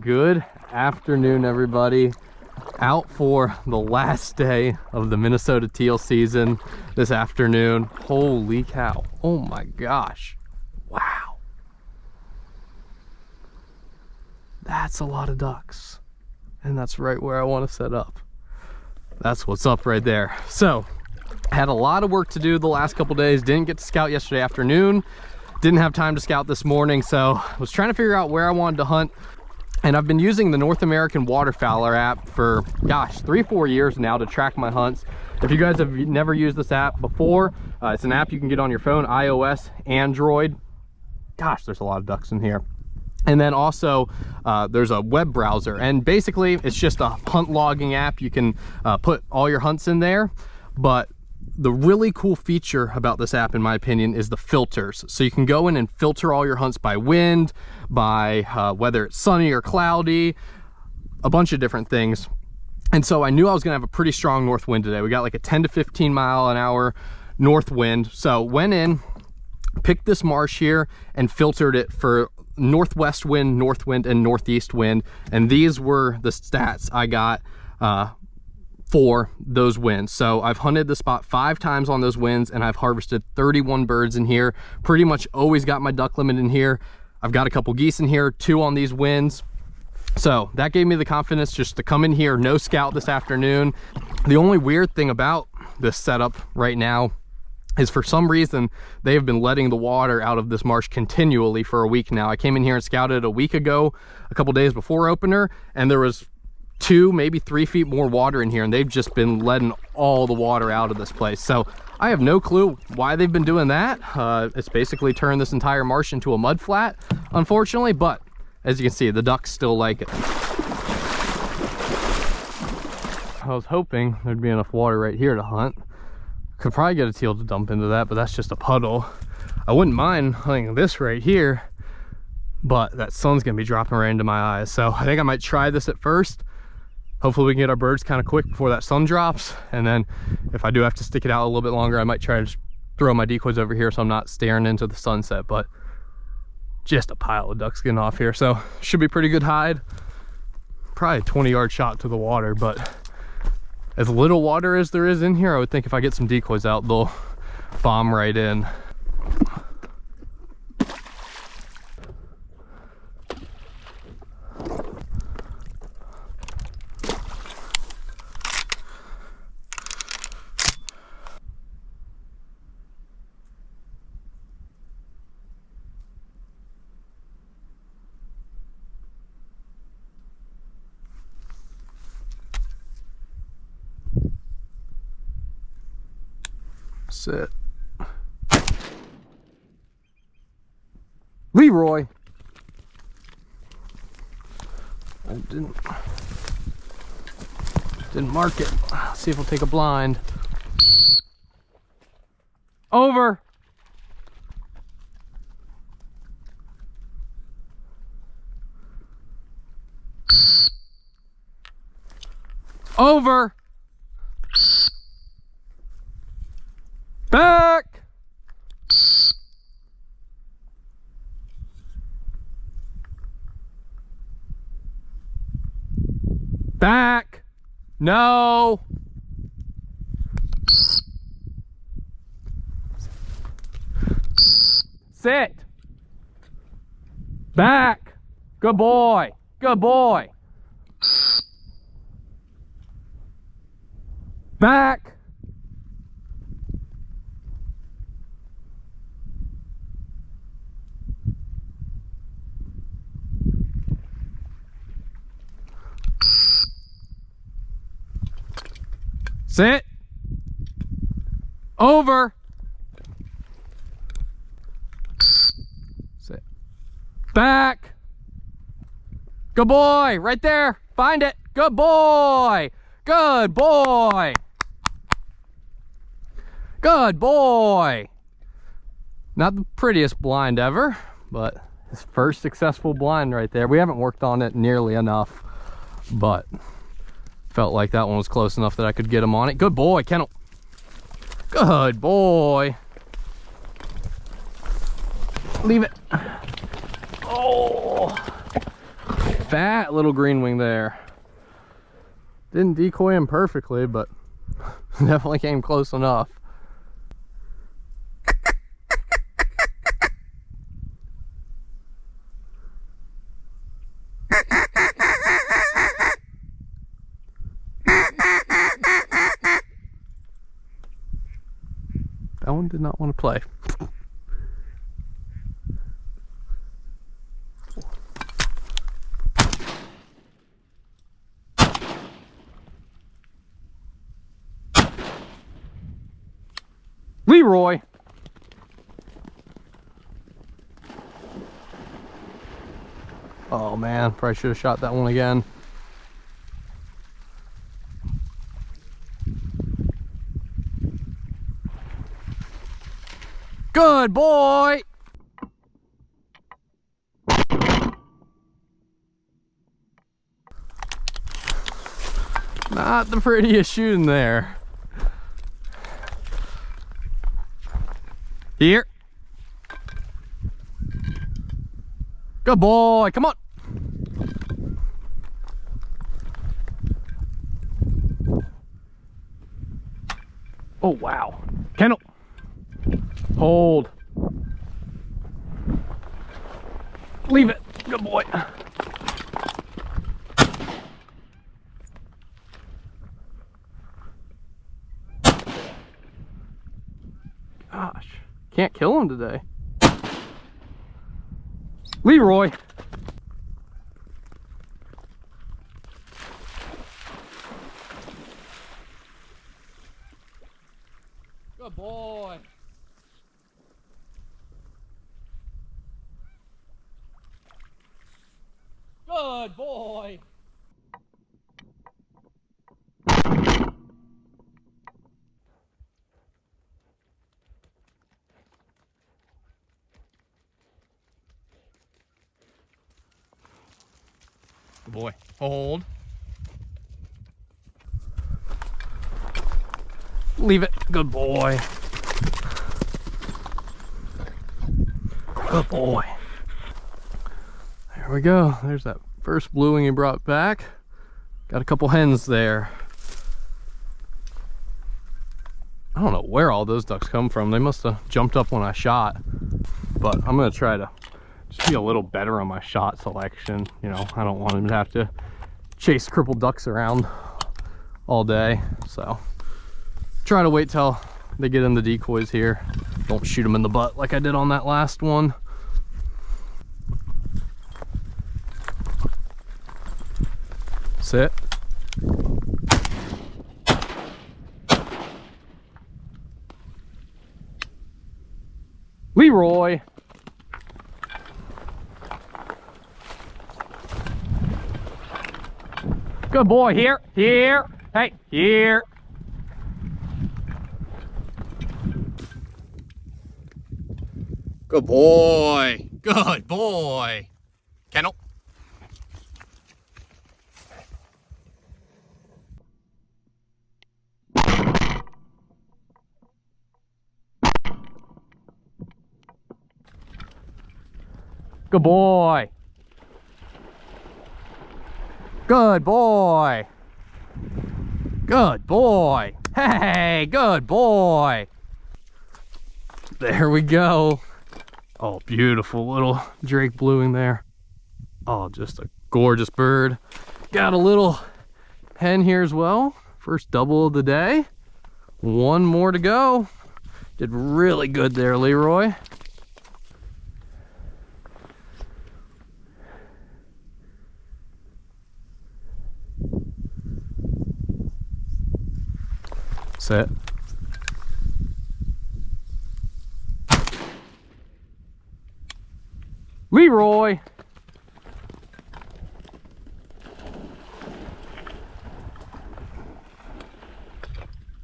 Good afternoon, everybody. Out for the last day of the Minnesota teal season this afternoon. Holy cow. Oh my gosh. Wow. That's a lot of ducks. And that's right where I want to set up. That's what's up right there. So, I had a lot of work to do the last couple days. Didn't get to scout yesterday afternoon. Didn't have time to scout this morning. So, I was trying to figure out where I wanted to hunt. And I've been using the North American Waterfowler app for, gosh, 3-4 years now to track my hunts. If you guys have never used this app before, it's an app you can get on your phone, iOS, Android. Gosh, there's a lot of ducks in here. And then also, there's a web browser. And basically, it's just a hunt logging app. You can put all your hunts in there. But the really cool feature about this app, in my opinion, is the filters. So you can go in and filter all your hunts by wind, by whether it's sunny or cloudy, a bunch of different things. And so I knew I was gonna have a pretty strong north wind today. We got like a 10 to 15 mile an hour north wind. So went in, picked this marsh here and filtered it for northwest wind, north wind, and northeast wind. And these were the stats I got for those winds. So I've hunted the spot 5 times on those winds and I've harvested 31 birds in here. Pretty much always got my duck limit in here. I've got a couple geese in here, 2 on these winds. So that gave me the confidence just to come in here, no scout this afternoon. The only weird thing about this setup right now is for some reason they have been letting the water out of this marsh continually for a week now. I came in here and scouted a week ago, a couple days before opener, and there was 2, maybe 3 feet more water in here, and they've just been letting all the water out of this place. So I have no clue why they've been doing that. It's basically turned this entire marsh into a mud flat, unfortunately, but as you can see, the ducks still like it. I was hoping there'd be enough water right here to hunt. Could probably get a teal to dump into that, but that's just a puddle. I wouldn't mind hunting this right here, but that sun's gonna be dropping right into my eyes. So I think I might try this at first. Hopefully we can get our birds kind of quick before that sun drops. And then if I do have to stick it out a little bit longer, I might try to just throw my decoys over here so I'm not staring into the sunset. But just a pile of ducks getting off here. So should be pretty good hide. Probably a 20-yard shot to the water, but as little water as there is in here, I would think if I get some decoys out, they'll bomb right in. Sit. Leroy. I didn't mark it. Let's see if we'll take a blind. Over. Over. Back. Back. No. Sit. Back. Good boy. Good boy. Back. Sit. Over. Sit. Back. Good boy. Right there. Find it. Good boy. Good boy. Good boy. Not the prettiest blind ever, but his first successful blind right there. We haven't worked on it nearly enough, but felt like that one was close enough that I could get him on it. Good boy, Kennel. Good boy. Leave it. Oh, fat little green wing there. Didn't decoy him perfectly, but definitely came close enough. That one did not want to play. Leroy. Oh man, probably should have shot that one again. Good boy. Not the prettiest shooting there. Here. Good boy, come on. Oh wow. Kennel. Hold. Leave it. Good boy. Gosh. Can't kill him today. Leroy. Good boy. Good boy. Good boy. Hold. Leave it. Good boy. Good boy. There we go. There's that first blue wing he brought back. Got a couple hens there. I don't know where all those ducks come from. They must have jumped up when I shot. But I'm gonna try to just be a little better on my shot selection. You know, I don't want him to have to chase crippled ducks around all day. So try to wait till they get in the decoys here. Don't shoot them in the butt like I did on that last one. Sit. Leroy. Good boy. Here, here, hey, here. Good boy. Good boy. Kennel. Good boy. Good boy. Good boy. Hey, good boy. There we go. Oh, beautiful little Drake blueing there. Oh, just a gorgeous bird. Got a little hen here as well. First double of the day. One more to go. Did really good there, Leroy. Set. Leroy.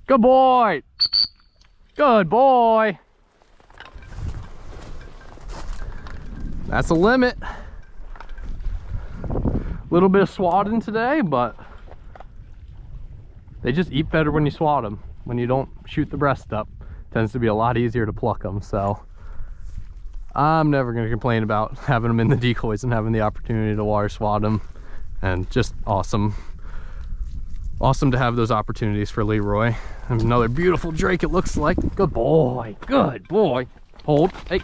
Good boy. Good boy. That's a limit. Little bit of swatting today, but they just eat better when you swat them. When you don't shoot the breast up, it tends to be a lot easier to pluck them. So I'm never going to complain about having them in the decoys and having the opportunity to water swat them. And just awesome to have those opportunities for Leroy. And another beautiful drake, it looks like. Good boy, good boy. Hold, hey.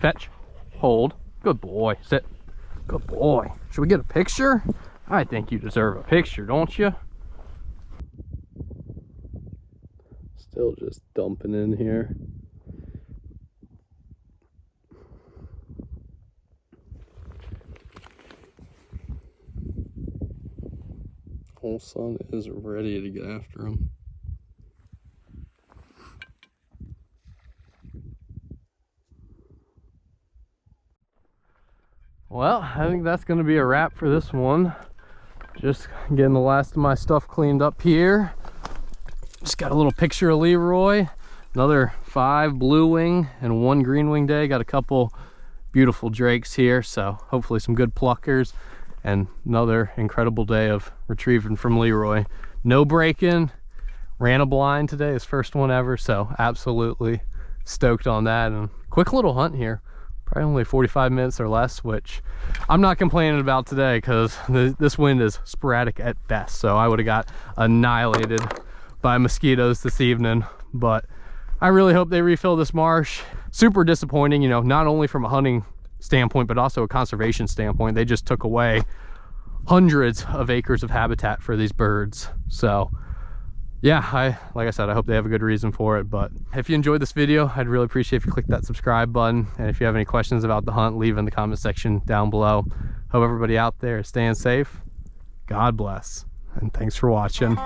Fetch, hold, good boy, sit, good boy. Should we get a picture? I think you deserve a picture, don't you? Still just dumping in here. Whole son is ready to get after him. Well, I think that's going to be a wrap for this one. Just getting the last of my stuff cleaned up here. Just got a little picture of Leroy. Another 5 blue wing and 1 green wing day. Got a couple beautiful drakes here, so hopefully some good pluckers. And another incredible day of retrieving from Leroy. No break-in, ran a blind today, his first one ever, so absolutely stoked on that. And quick little hunt here, probably only 45 minutes or less, which I'm not complaining about today because this wind is sporadic at best. So I would have got annihilated by mosquitoes this evening, but I really hope they refill this marsh. Super disappointing, you know, not only from a hunting standpoint but also a conservation standpoint. They just took away hundreds of acres of habitat for these birds. So yeah, like I said, I hope they have a good reason for it. But if you enjoyed this video, I'd really appreciate if you click that subscribe button, and if you have any questions about the hunt, leave in the comment section down below. Hope everybody out there is staying safe. God bless, and thanks for watching.